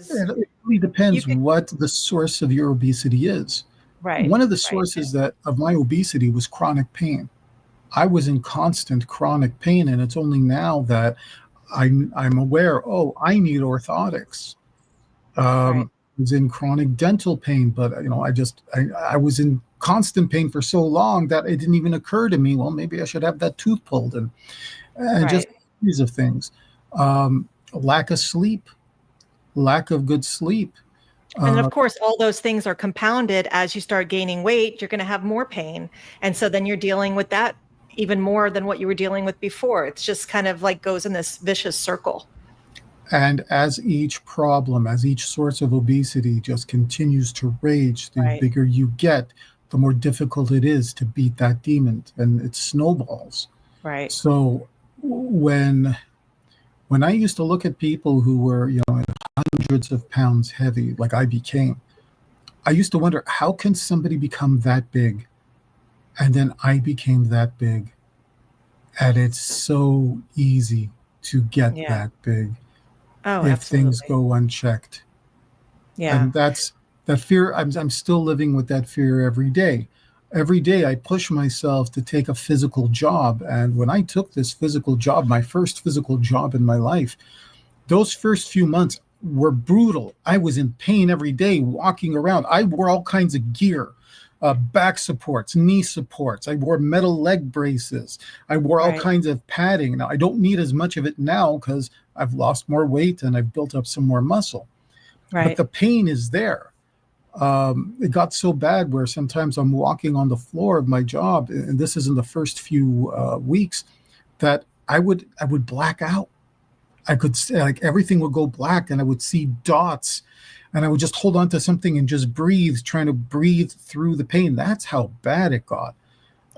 because And it really you depends could, what the source of your obesity is. right, One of the right, sources that of my obesity was chronic pain. I was in constant chronic pain, and it's only now that I'm aware. Oh, I need orthotics. right. I was in chronic dental pain, but I was in constant pain for so long that it didn't even occur to me. Well, maybe I should have that tooth pulled, and just Right. these of things. Lack of sleep, lack of good sleep. And then, Uh, of course, all those things are compounded as you start gaining weight, you're going to have more pain. And so then you're dealing with that even more than what you were dealing with before. It's just kind of like goes in this vicious circle. And as each problem, as each source of obesity just continues to rage, the Right. bigger you get, the more difficult it is to beat that demon, and it snowballs. Right. So when I used to look at people who were, hundreds of pounds heavy, like I became, I used to wonder, how can somebody become that big? And then I became that big. And it's so easy to get Yeah. that big Oh, if things absolutely. go unchecked. Yeah. And that's that fear. I'm still living with that fear every day. Every day I push myself to take a physical job. And when I took this physical job, my first physical job in my life, those first few months were brutal. I was in pain every day walking around. I wore all kinds of gear, back supports, knee supports. I wore metal leg braces. I wore all Right. kinds of padding. Now, I don't need as much of it now because I've lost more weight and I've built up some more muscle. But Right. the pain is there. It got so bad where sometimes I'm walking on the floor of my job, and this is in the first few weeks, that I would black out. I could like everything would go black, and I would see dots, and I would just hold on to something and just breathe, trying to breathe through the pain. That's how bad it got.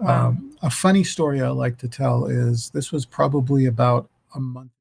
Wow. A funny story I like to tell is this was probably about a month